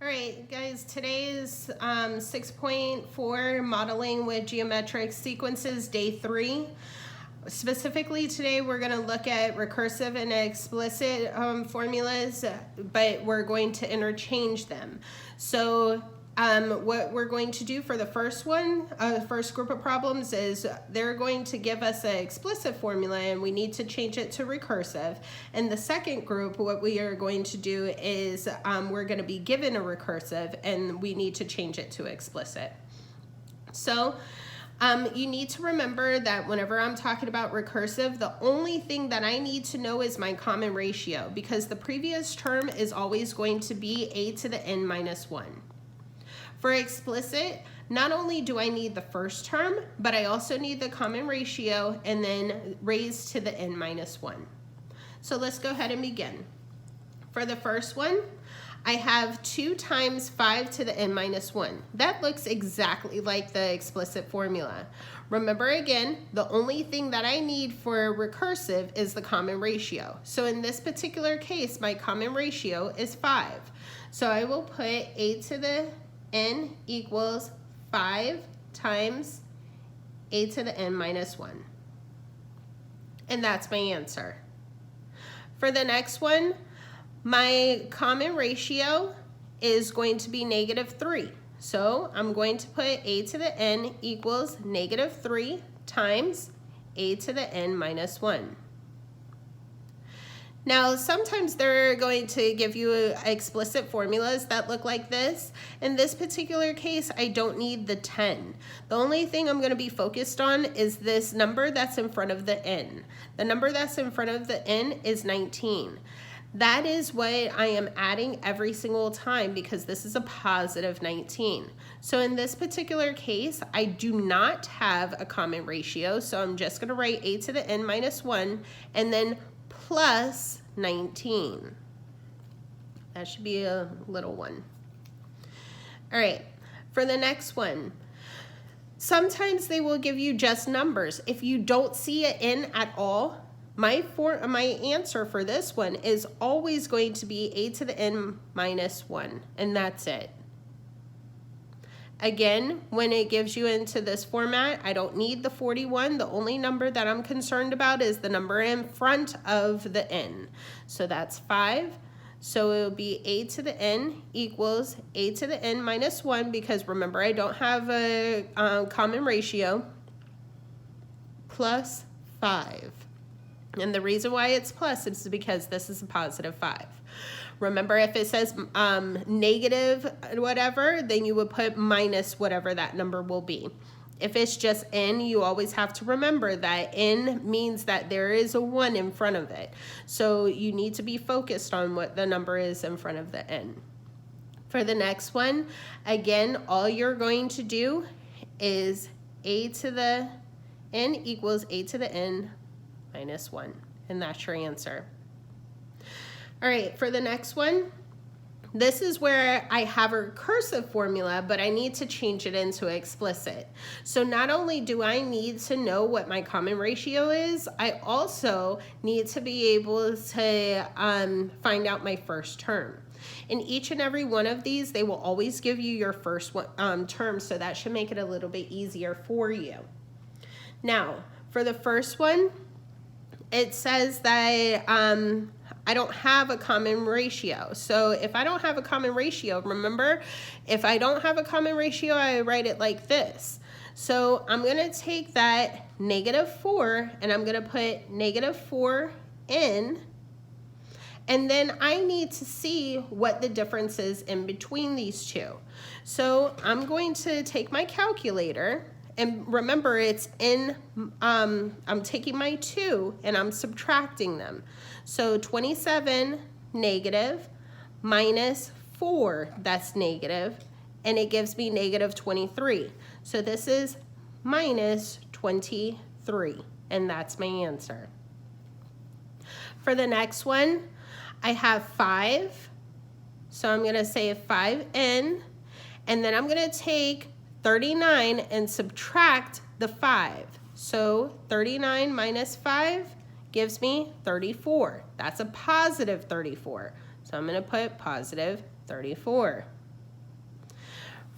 All right, guys, today is 6.4 modeling with geometric sequences, day 3. Specifically today, we're going to look at recursive and explicit formulas, but we're going to interchange them. So what we're going to do for the first one, first group of problems, is they're going to give us an explicit formula and we need to change it to recursive. And the second group, what we are going to do is we're going to be given a recursive and we need to change it to explicit. So you need to remember that whenever I'm talking about recursive, the only thing that I need to know is my common ratio, because the previous term is always going to be a to the n minus 1. For explicit, not only do I need the first term, but I also need the common ratio and then raised to the n minus 1. So let's go ahead and begin. For the first one, I have 2 times 5 to the n minus 1. That looks exactly like the explicit formula. Remember again, the only thing that I need for recursive is the common ratio. So in this particular case, my common ratio is 5. So I will put a to the n equals 5 times a to the n minus 1. And that's my answer. For the next one, my common ratio is going to be -3. So I'm going to put a to the n equals -3 times a to the n minus 1. Now, sometimes they're going to give you explicit formulas that look like this. In this particular case, I don't need the 10. The only thing I'm going to be focused on is this number that's in front of the n. The number that's in front of the n is 19. That is what I am adding every single time because this is a positive 19. So in this particular case, I do not have a common ratio, so I'm just going to write a to the n minus 1 and then plus 19. That should be a little one. All right, for the next one, sometimes they will give you just numbers. If you don't see an n at all, my answer for this one is always going to be a to the n minus 1, and that's it. Again, when it gives you into this format, I don't need the 41. The only number that I'm concerned about is the number in front of the n. So that's 5. So it will be a to the n equals a to the n minus 1, because remember, I don't have a common ratio, plus 5. And the reason why it's plus is because this is a positive 5. Remember, if it says negative whatever, then you would put minus whatever that number will be. If it's just n, you always have to remember that n means that there is a 1 in front of it. So you need to be focused on what the number is in front of the n. For the next one, again, all you're going to do is a to the n equals a to the n minus 1. And that's your answer. All right, for the next one, this is where I have a recursive formula, but I need to change it into explicit. So not only do I need to know what my common ratio is, I also need to be able to find out my first term. In each and every one of these, they will always give you your first term, so that should make it a little bit easier for you. Now, for the first one, it says that I don't have a common ratio. So if I don't have a common ratio, remember, if I don't have a common ratio, I write it like this. So I'm going to take that -4 and I'm going to put -4 in. And then I need to see what the difference is in between these two. So I'm going to take my calculator. And remember, it's in, I'm taking my 2 and I'm subtracting them. So 27 negative minus 4, that's negative, and it gives me -23. So this is minus 23, and that's my answer. For the next one, I have 5. So I'm going to say 5n, and then I'm going to take 39 and subtract the 5. So 39 minus 5 gives me 34. That's a positive 34. So I'm going to put positive 34.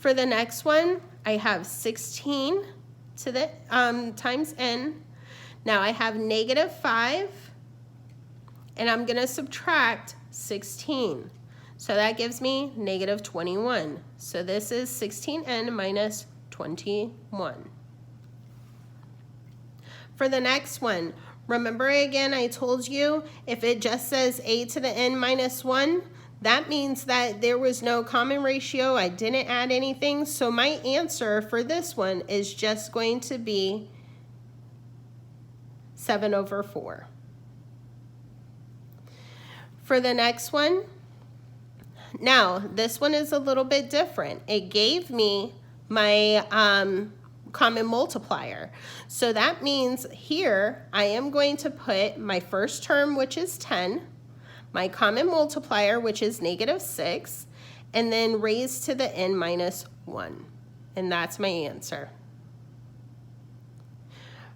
For the next one, I have 16 to the times n. Now I have -5, and I'm going to subtract 16. So that gives me -21. So this is 16n minus 21. For the next one, remember again I told you if it just says a to the n minus 1, that means that there was no common ratio. I didn't add anything. So my answer for this one is just going to be 7/4. For the next one, now this one is a little bit different. It gave me my common multiplier. So that means here I am going to put my first term, which is 10, my common multiplier, which is -6, and then raised to the n minus 1. And that's my answer.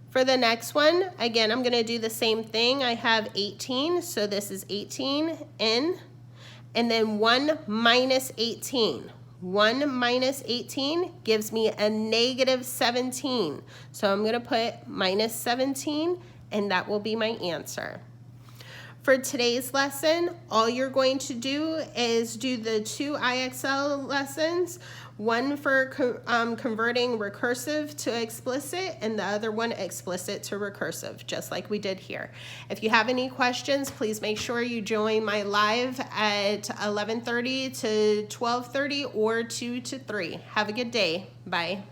For the next one, again, I'm going to do the same thing. I have 18, so this is 18n, and then 1 minus 18. 1 minus 18 gives me a -17. So I'm going to put -17, and that will be my answer. For today's lesson, all you're going to do is do the 2 IXL lessons, one for converting recursive to explicit and the other one explicit to recursive, just like we did here. If you have any questions, please make sure you join my live at 11:30 to 12:30 or 2 to 3. Have a good day. Bye.